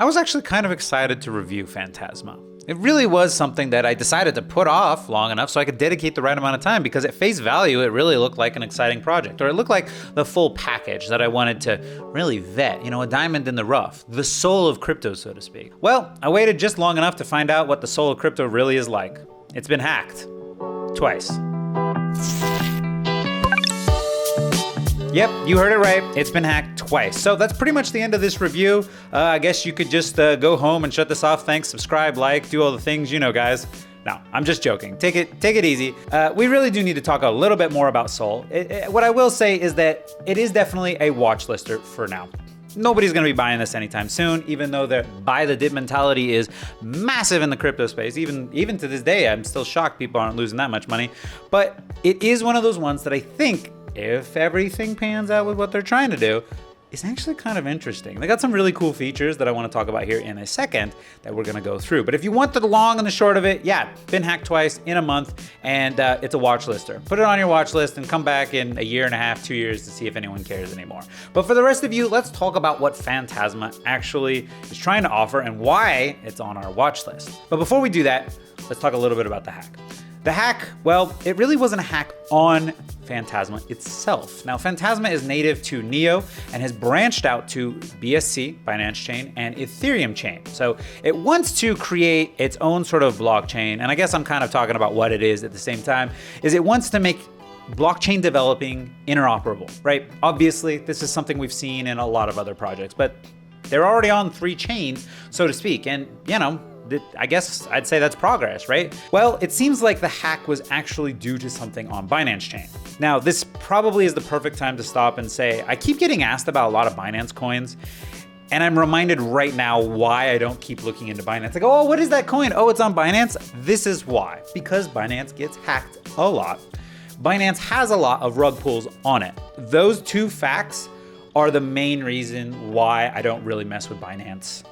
I was actually kind of excited to review Phantasma. It really was something that I decided to put off long enough so I could dedicate the right amount of time, because at face value, it really looked like an exciting project, or it looked like the full package that I wanted to really vet, a diamond in the rough, the soul of crypto, so to speak. Well, I waited just long enough to find out what the soul of crypto really is like. It's been hacked. Twice. Yep, you heard it right. It's been hacked twice. So that's pretty much the end of this review. I guess you could just go home and shut this off. Thanks, subscribe, like, do all the things, guys. No, I'm just joking. Take it easy. We really do need to talk a little bit more about Sol. What I will say is that it is definitely a watch lister for now. Nobody's going to be buying this anytime soon, even though the buy the dip mentality is massive in the crypto space. Even to this day, I'm still shocked people aren't losing that much money. But it is one of those ones that I think, if everything pans out with what they're trying to do, is actually kind of interesting. They got some really cool features that I want to talk about here in a second that we're going to go through. But if you want the long and the short of it, yeah, been hacked twice in a month, and it's a watch lister. Put it on your watch list and come back in a year and a half, 2 years to see if anyone cares anymore. But for the rest of you, let's talk about what Phantasma actually is trying to offer and why it's on our watch list. But before we do that, let's talk a little bit about the hack. The hack, well, it really wasn't a hack on Phantasma itself. Now, Phantasma is native to Neo and has branched out to BSC, Binance Chain, and Ethereum Chain. So it wants to create its own sort of blockchain, and I guess I'm kind of talking about what it is at the same time, is it wants to make blockchain developing interoperable, right? Obviously, this is something we've seen in a lot of other projects, but they're already on 3 chains, so to speak, and I guess I'd say that's progress, right? Well, it seems like the hack was actually due to something on Binance Chain. Now, this probably is the perfect time to stop and say, I keep getting asked about a lot of Binance coins, and I'm reminded right now why I don't keep looking into Binance. I go, oh, what is that coin? Oh, it's on Binance? This is why. Because Binance gets hacked a lot. Binance has a lot of rug pulls on it. Those 2 facts are the main reason why I don't really mess with Binance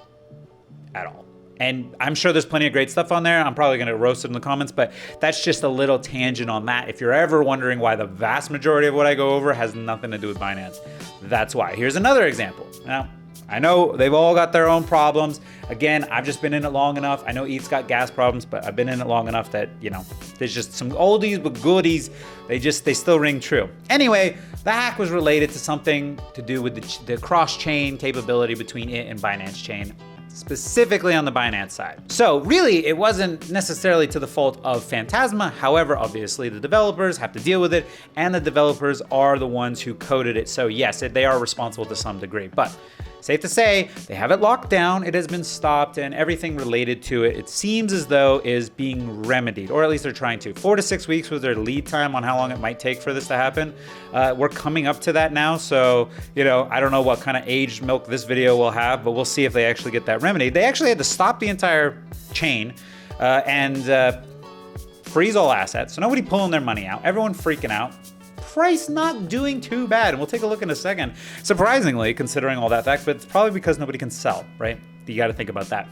at all. And I'm sure there's plenty of great stuff on there. I'm probably going to roast it in the comments, but that's just a little tangent on that. If you're ever wondering why the vast majority of what I go over has nothing to do with Binance, that's why. Here's another example. Now, I know they've all got their own problems. Again, I've just been in it long enough. I know ETH's got gas problems, but I've been in it long enough that, there's just some oldies but goodies. They still ring true. Anyway, the hack was related to something to do with the cross-chain capability between it and Binance Chain, specifically on the Binance side. So really, it wasn't necessarily to the fault of Phantasma. However, obviously the developers have to deal with it, and the developers are the ones who coded it. So yes, they are responsible to some degree, but safe to say, they have it locked down, it has been stopped, and everything related to it, it seems as though is being remedied, or at least they're trying to. 4 to 6 weeks was their lead time on how long it might take for this to happen. We're coming up to that now, so, I don't know what kind of aged milk this video will have, but we'll see if they actually get that remedied. They actually had to stop the entire chain and freeze all assets, so nobody pulling their money out, everyone freaking out. Price not doing too bad, and we'll take a look in a second. Surprisingly, considering all that fact, but it's probably because nobody can sell, right? You got to think about that.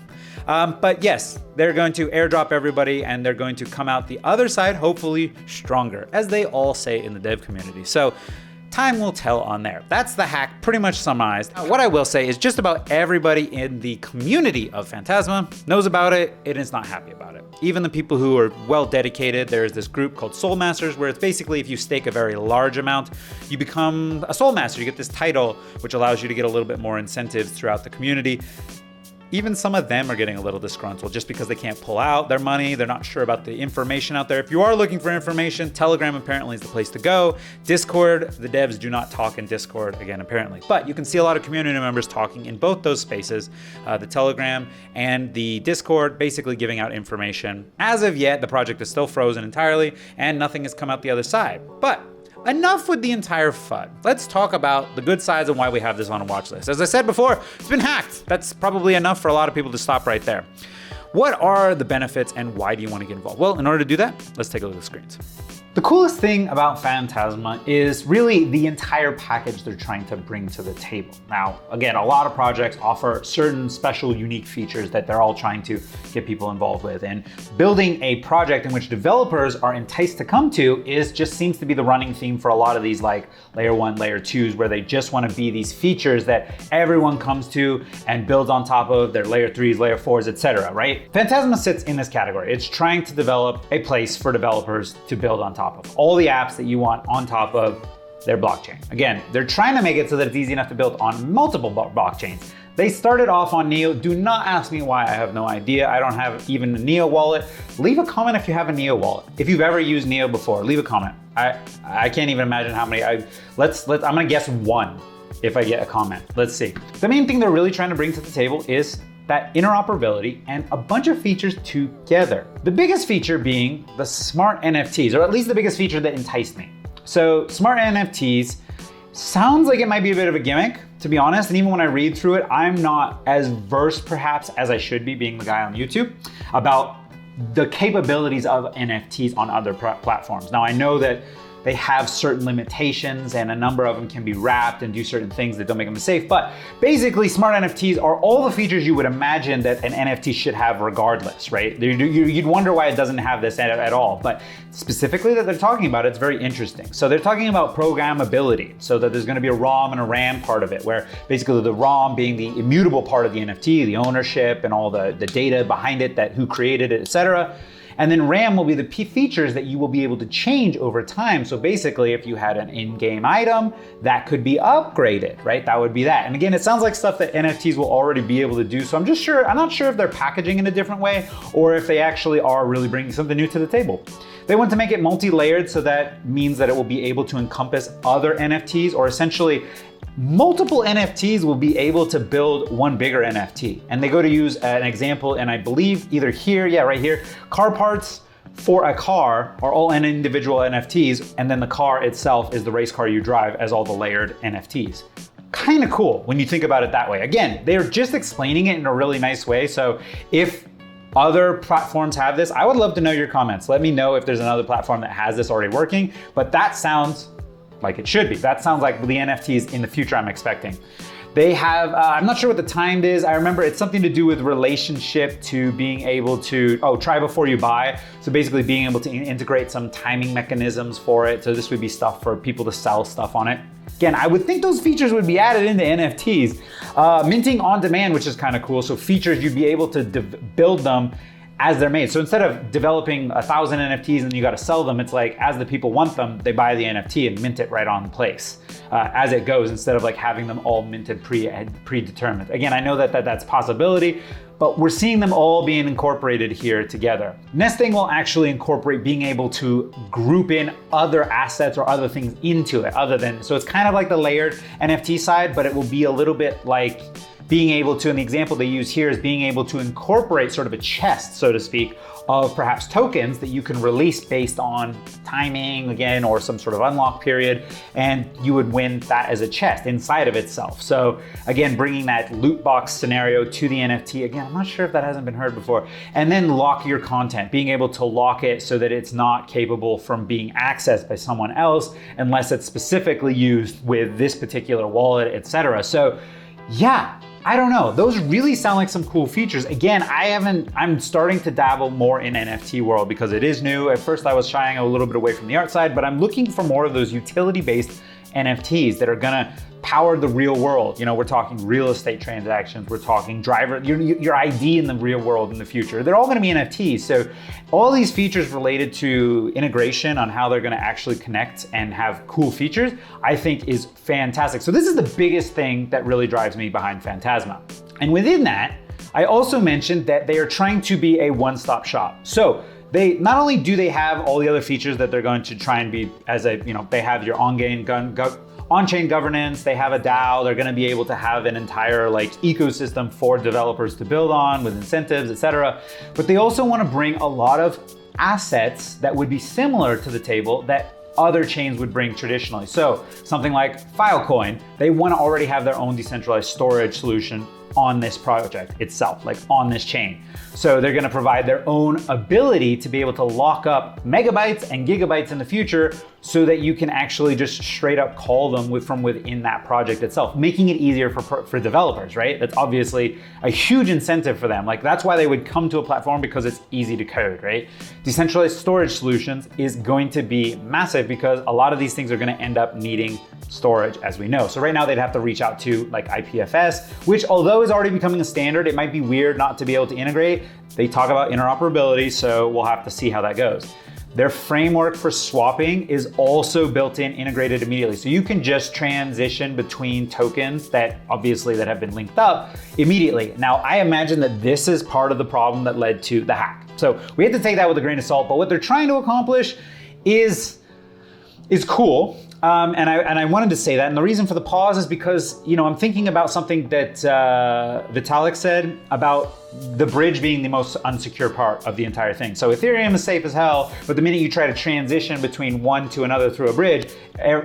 But yes, they're going to airdrop everybody, and they're going to come out the other side, hopefully stronger, as they all say in the dev community. So time will tell on there. That's the hack pretty much summarized. What I will say is just about everybody in the community of Phantasma knows about it and is not happy about it. Even the people who are well dedicated, there's this group called Soul Masters, where it's basically if you stake a very large amount, you become a Soul Master. You get this title, which allows you to get a little bit more incentives throughout the community. Even some of them are getting a little disgruntled just because they can't pull out their money. They're not sure about the information out there. If you are looking for information, Telegram apparently is the place to go. Discord, the devs do not talk in Discord, again, apparently. But you can see a lot of community members talking in both those spaces, the Telegram and the Discord, basically giving out information. As of yet, the project is still frozen entirely and nothing has come out the other side. But enough with the entire FUD. Let's talk about the good sides and why we have this on a watch list. As I said before, it's been hacked. That's probably enough for a lot of people to stop right there. What are the benefits and why do you want to get involved? Well, in order to do that, let's take a look at the screens. The coolest thing about Phantasma is really the entire package they're trying to bring to the table. Now, again, a lot of projects offer certain special, unique features that they're all trying to get people involved with. And building a project in which developers are enticed to come to just seems to be the running theme for a lot of these like layer 1, layer 2s, where they just want to be these features that everyone comes to and builds on top of their layer 3s, layer 4s, etc., right? Phantasma sits in this category. It's trying to develop a place for developers to build on top of all the apps that you want on top of their blockchain. Again, they're trying to make it so that it's easy enough to build on multiple blockchains. They started off on Neo. Do not ask me why, I have no idea. I don't have even a Neo wallet. Leave a comment if you have a Neo wallet. If you've ever used Neo before, leave a comment. I can't even imagine how many. I'm gonna guess one if I get a comment. Let's see. The main thing they're really trying to bring to the table is that interoperability and a bunch of features together. The biggest feature being the smart NFTs, or at least the biggest feature that enticed me. So smart NFTs sounds like it might be a bit of a gimmick, to be honest. And even when I read through it, I'm not as versed perhaps as I should be, being the guy on YouTube, about the capabilities of NFTs on other platforms. Now I know that they have certain limitations and a number of them can be wrapped and do certain things that don't make them safe. But basically, smart NFTs are all the features you would imagine that an NFT should have regardless, right? You'd wonder why it doesn't have this at all. But specifically that they're talking about, it's very interesting. So they're talking about programmability, so that there's gonna be a ROM and a RAM part of it, where basically the ROM being the immutable part of the NFT, the ownership and all the data behind it, that who created it, etc. And then RAM will be the features that you will be able to change over time. So basically, if you had an in-game item, that could be upgraded, right? That would be that. And again, it sounds like stuff that NFTs will already be able to do. So I'm not sure if they're packaging in a different way or if they actually are really bringing something new to the table. They want to make it multi-layered, so that means that it will be able to encompass other NFTs, or essentially multiple NFTs will be able to build one bigger NFT. And they go to use an example, and I believe either here, yeah, right here, car parts for a car are all individual NFTs, and then the car itself is the race car you drive as all the layered NFTs. Kind of cool when you think about it that way. Again, they're just explaining it in a really nice way. So if other platforms have this, I would love to know your comments. Let me know if there's another platform that has this already working, but that sounds like it should be. That sounds like the NFTs in the future I'm expecting. They have, I'm not sure what the timed is. I remember it's something to do with relationship to being able to, try before you buy. So basically being able to integrate some timing mechanisms for it. So this would be stuff for people to sell stuff on it. Again, I would think those features would be added into NFTs. Minting on demand, which is kind of cool. So features, you'd be able to build them as they're made. So instead of developing 1,000 NFTs and you got to sell them, it's like as the people want them, they buy the NFT and mint it right on place as it goes, instead of like having them all minted predetermined. Again, I know that that's a possibility, but we're seeing them all being incorporated here together. Next thing will actually incorporate being able to group in other assets or other things into it, so it's kind of like the layered NFT side, but it will be a little bit like being able to, and the example they use here is being able to incorporate sort of a chest, so to speak, of perhaps tokens that you can release based on timing, again, or some sort of unlock period, and you would win that as a chest inside of itself. So again, bringing that loot box scenario to the NFT. Again, I'm not sure if that hasn't been heard before. And then lock your content, being able to lock it so that it's not capable from being accessed by someone else unless it's specifically used with this particular wallet, etc. So yeah, I don't know. Those really sound like some cool features. Again, I'm starting to dabble more in NFT world because it is new. At first I was shying a little bit away from the art side, but I'm looking for more of those utility-based NFTs that are gonna power the real world. You know, we're talking real estate transactions, we're talking your ID in the real world in the future. They're all gonna be NFTs. So all these features related to integration on how they're gonna actually connect and have cool features, I think is fantastic. So this is the biggest thing that really drives me behind Phantasma. And within that, I also mentioned that they are trying to be a one-stop shop. So they not only do they have all the other features that they're going to try and be they have your on-chain governance, they have a DAO, they're gonna be able to have an entire ecosystem for developers to build on with incentives, etc. But they also wanna bring a lot of assets that would be similar to the table that other chains would bring traditionally. So something like Filecoin, they wanna already have their own decentralized storage solution on this project itself, like on this chain. So they're gonna provide their own ability to be able to lock up megabytes and gigabytes in the future so that you can actually just straight up call them from within that project itself, making it easier for developers, right? That's obviously a huge incentive for them. Like that's why they would come to a platform, because it's easy to code, right? Decentralized storage solutions is going to be massive because a lot of these things are gonna end up needing storage, as we know. So right now they'd have to reach out to like IPFS, which although is already becoming a standard, it might be weird not to be able to integrate. They talk about interoperability, so we'll have to see how that goes. Their framework for swapping is also built in, integrated immediately. So you can just transition between tokens that have been linked up immediately. Now, I imagine that this is part of the problem that led to the hack. So we have to take that with a grain of salt, but what they're trying to accomplish is cool. And I wanted to say that, and the reason for the pause is because, I'm thinking about something that Vitalik said about the bridge being the most unsecure part of the entire thing. So Ethereum is safe as hell, but the minute you try to transition between one to another through a bridge,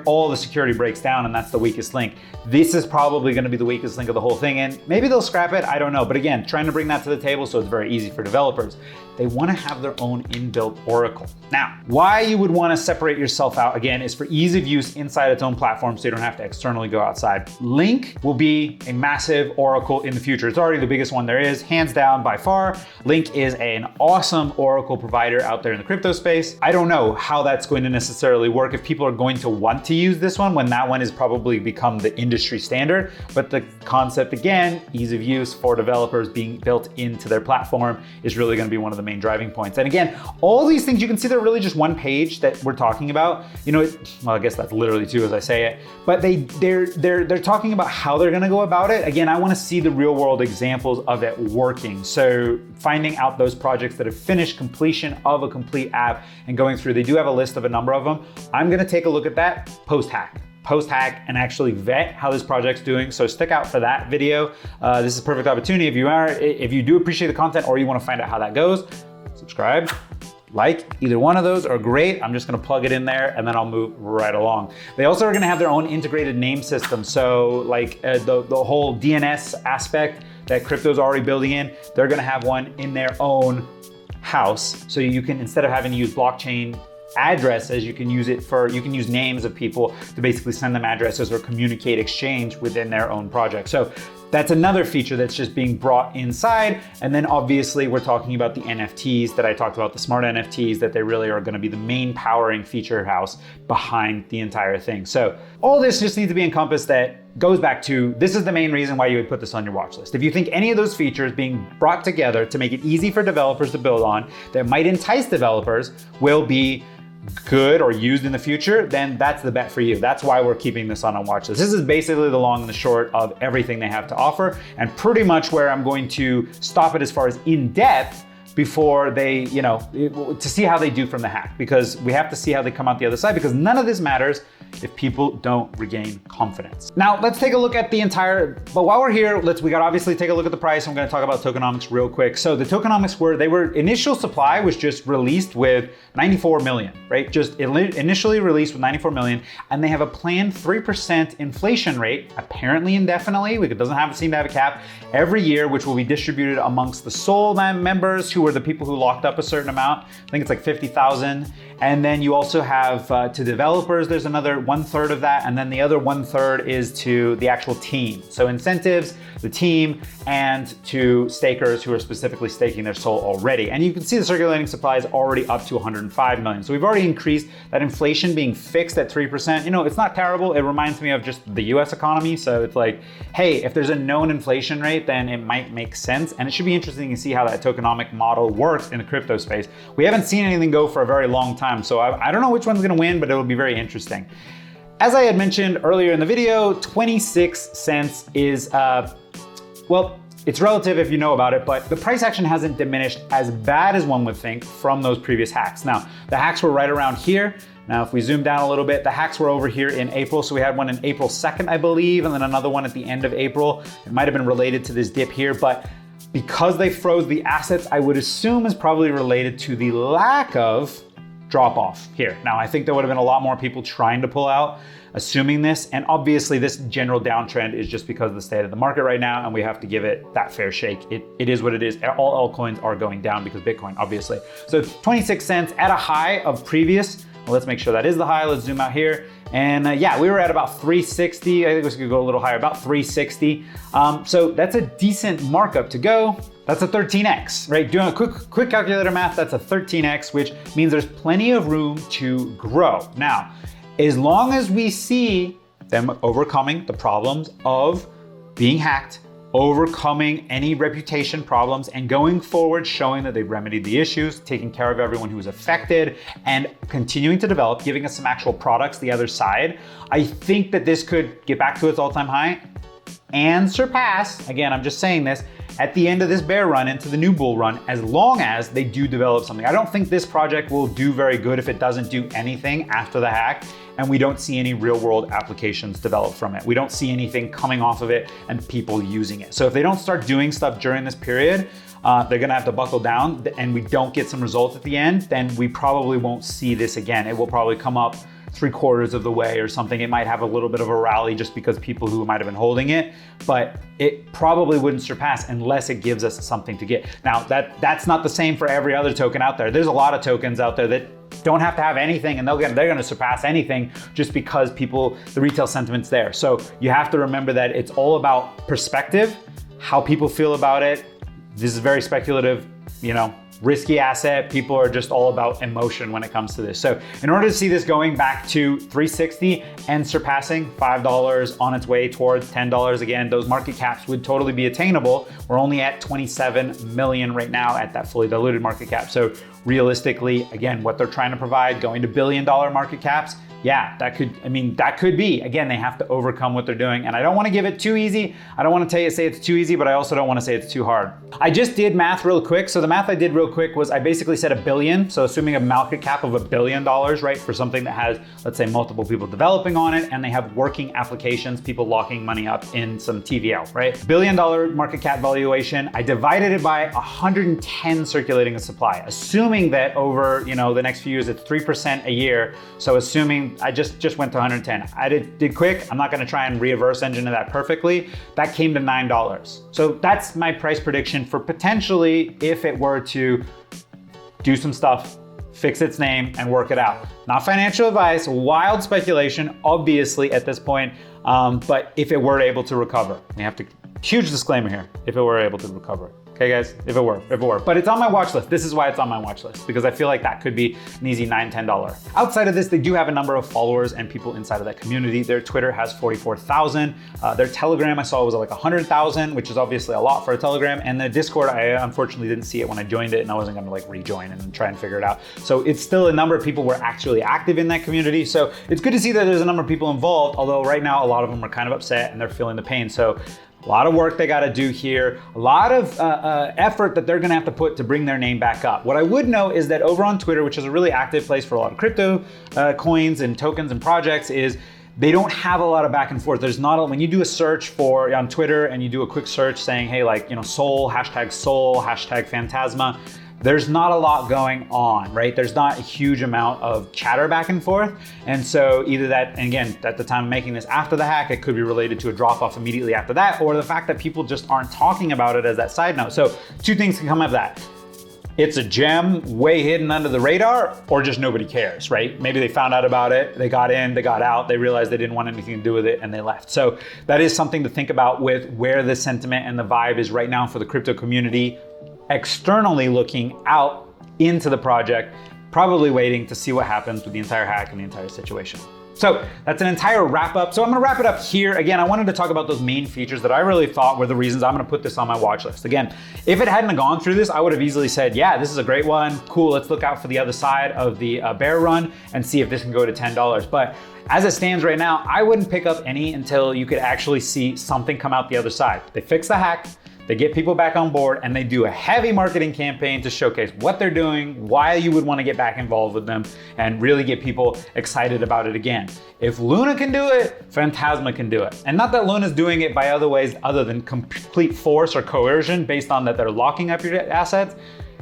all the security breaks down, and that's the weakest link. This is probably gonna be the weakest link of the whole thing, and maybe they'll scrap it, I don't know. But again, trying to bring that to the table so it's very easy for developers. They wanna have their own inbuilt oracle. Now, why you would wanna separate yourself out, again, is for ease of use inside its own platform so you don't have to externally go outside. Link will be a massive oracle in the future. It's already the biggest one there is, hands down by far. Link is an awesome oracle provider out there in the crypto space. I don't know how that's going to necessarily work, if people are going to want to use this one when that one has probably become the industry standard. But the concept, again, ease of use for developers being built into their platform is really going to be one of the main driving points. And again, all these things, you can see they're really just one page that we're talking about. Well, I guess that's literally two as I say it, but they're talking about how they're going to go about it. Again, I want to see the real world examples of it working. So finding out those projects that have finished completion of a complete app and going through, they do have a list of a number of them. I'm going to take a look at that post-hack and actually vet how this project's doing. So stick out for that video. This is a perfect opportunity. If you do appreciate the content or you want to find out how that goes, subscribe, like, either one of those are great. I'm just gonna plug it in there and then I'll move right along. They also are gonna have their own integrated name system. So like the whole DNS aspect that crypto's already building in, they're gonna have one in their own house. So you can, instead of having to use blockchain addresses, you can use names of people to basically send them addresses or communicate, exchange within their own project. So that's another feature that's just being brought inside. And then obviously we're talking about the NFTs that I talked about, the smart NFTs, that they really are gonna be the main powering feature house behind the entire thing. So all this just needs to be encompassed, that goes back to, this is the main reason why you would put this on your watch list. If you think any of those features being brought together to make it easy for developers to build on, that might entice developers, will be good or used in the future, then that's the bet for you. That's why we're keeping this on a watch list. This is basically the long and the short of everything they have to offer, and pretty much where I'm going to stop it as far as in depth before they, to see how they do from the hack, because we have to see how they come out the other side, because none of this matters if people don't regain confidence. Now, let's take a look at but while we're here, we gotta obviously take a look at the price. I'm gonna talk about tokenomics real quick. So the tokenomics initial supply was just released with 94 million, right? Just initially released with 94 million, and they have a planned 3% inflation rate, apparently indefinitely, it doesn't seem to have a cap, every year, which will be distributed amongst the Soul members, who are the people who locked up a certain amount. I think it's like 50,000. And then you also have to developers, there's another 1/3 of that, and then the other 1/3 is to the actual team. So incentives, the team, and to stakers who are specifically staking their Soul already. And you can see the circulating supply is already up to 105 million. So we've already increased that. Inflation being fixed at 3%. It's not terrible. It reminds me of just the US economy. So it's like, hey, if there's a known inflation rate, then it might make sense. And it should be interesting to see how that tokenomic model works in the crypto space. We haven't seen anything go for a very long time. So I don't know which one's gonna win, but it'll be very interesting. As I had mentioned earlier in the video, 26 cents is, it's relative if you know about it, but the price action hasn't diminished as bad as one would think from those previous hacks. Now, the hacks were right around here. Now, if we zoom down a little bit, the hacks were over here in April. So we had one in April 2nd, I believe, and then another one at the end of April. It might've been related to this dip here, but because they froze the assets, I would assume is probably related to the lack of drop off here. Now, I think there would have been a lot more people trying to pull out, assuming this, and obviously this general downtrend is just because of the state of the market right now, and we have to give it that fair shake. It is what it is. All altcoins are going down because Bitcoin, obviously. So 26 cents at a high of previous. Well, let's make sure that is the high. Let's zoom out here. And yeah, we were at about 360. I think we could go a little higher, about 360. So that's a decent markup to go. That's a 13x, right? Doing a quick calculator math, that's a 13x, which means there's plenty of room to grow. Now, as long as we see them overcoming the problems of being hacked, overcoming any reputation problems, and going forward showing that they've remedied the issues, taking care of everyone who was affected, and continuing to develop, giving us some actual products the other side, I think that this could get back to its all-time high and surpass, again, I'm just saying this, at the end of this bear run into the new bull run, as long as they do develop something. I don't think this project will do very good if it doesn't do anything after the hack, and we don't see any real world applications develop from it. We don't see anything coming off of it and people using it. So if they don't start doing stuff during this period, they're gonna have to buckle down, and we don't get some results at the end, then we probably won't see this again. It will probably come up 3/4 of the way or something. It might have a little bit of a rally just because people who might have been holding it, but it probably wouldn't surpass unless it gives us something to get. Now, that's not the same for every other token out there. There's a lot of tokens out there that don't have to have anything, and they're gonna surpass anything just because the retail sentiment's there. So you have to remember that it's all about perspective, how people feel about it. This is very speculative, risky asset. People are just all about emotion when it comes to this. So in order to see this going back to 360 and surpassing $5 on its way towards $10 again, those market caps would totally be attainable. We're only at 27 million right now at that fully diluted market cap. So realistically, again, what they're trying to provide, going to $1 billion market caps, yeah, that could be. Again, they have to overcome what they're doing. And I don't want to give it too easy. I don't want to say it's too easy, but I also don't want to say it's too hard. I just did math real quick. So the math I did real quick was I basically said $1 billion. So assuming a market cap of $1 billion, right? For something that has, let's say, multiple people developing on it, and they have working applications, people locking money up in some TVL, right? $1 billion market cap valuation. I divided it by 110 circulating supply, assuming that over, the next few years, it's 3% a year. So assuming I just went to 110. I did quick. I'm not gonna try and reverse engineer that perfectly. That came to $9. So that's my price prediction for potentially if it were to do some stuff, fix its name, and work it out. Not financial advice, wild speculation, obviously at this point, but if it were able to recover, we have to, huge disclaimer here, if it were able to recover. Okay guys, if it were. But it's on my watch list. This is why it's on my watch list, because I feel like that could be an easy $9, $10. Outside of this, they do have a number of followers and people inside of that community. Their Twitter has 44,000. Their Telegram I saw was like 100,000, which is obviously a lot for a Telegram. And the Discord, I unfortunately didn't see it when I joined it, and I wasn't gonna rejoin and try and figure it out. So it's still a number of people were actually active in that community. So it's good to see that there's a number of people involved, although right now a lot of them are kind of upset and they're feeling the pain. So a lot of work they got to do here, a lot of effort that they're going to have to put to bring their name back up. What I would know is that over on Twitter, which is a really active place for a lot of crypto coins and tokens and projects, is they don't have a lot of back and forth. There's not when you do a search on Twitter and you do a quick search saying, hey, Soul, hashtag Phantasma, there's not a lot going on, right? There's not a huge amount of chatter back and forth. And so either that, and again, at the time of making this after the hack, it could be related to a drop off immediately after that, or the fact that people just aren't talking about it as that side note. So two things can come of that. It's a gem way hidden under the radar, or just nobody cares, right? Maybe they found out about it, they got in, they got out, they realized they didn't want anything to do with it, and they left. So that is something to think about with where the sentiment and the vibe is right now for the crypto community, externally looking out into the project, probably waiting to see what happens with the entire hack and the entire situation. So that's an entire wrap up. So I'm gonna wrap it up here. Again, I wanted to talk about those main features that I really thought were the reasons I'm gonna put this on my watch list. Again, if it hadn't gone through this, I would have easily said, yeah, this is a great one. Cool, let's look out for the other side of the bear run and see if this can go to $10. But as it stands right now, I wouldn't pick up any until you could actually see something come out the other side. They fix the hack, they get people back on board, and they do a heavy marketing campaign to showcase what they're doing, why you would want to get back involved with them, and really get people excited about it again. If Luna can do it, Phantasma can do it. And not that Luna's doing it by other ways other than complete force or coercion based on that they're locking up your assets.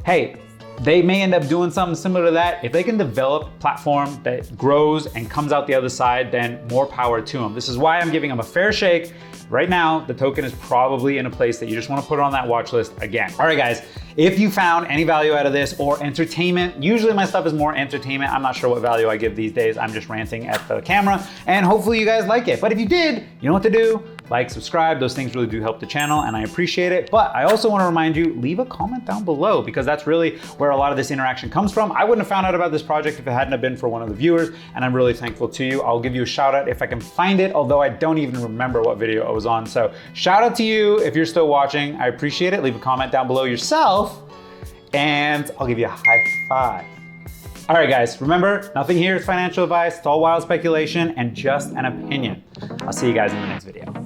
Hey, they may end up doing something similar to that. If they can develop a platform that grows and comes out the other side, then more power to them. This is why I'm giving them a fair shake. Right now, the token is probably in a place that you just want to put it on that watch list again. All right, guys, if you found any value out of this or entertainment, usually my stuff is more entertainment. I'm not sure what value I give these days. I'm just ranting at the camera, and hopefully you guys like it. But if you did, you know what to do. Like, subscribe, those things really do help the channel and I appreciate it. But I also want to remind you, leave a comment down below because that's really where a lot of this interaction comes from. I wouldn't have found out about this project if it hadn't have been for one of the viewers, and I'm really thankful to you. I'll give you a shout out if I can find it, although I don't even remember what video I was on. So shout out to you if you're still watching. I appreciate it. Leave a comment down below yourself and I'll give you a high five. All right, guys, remember, nothing here is financial advice. It's all wild speculation and just an opinion. I'll see you guys in the next video.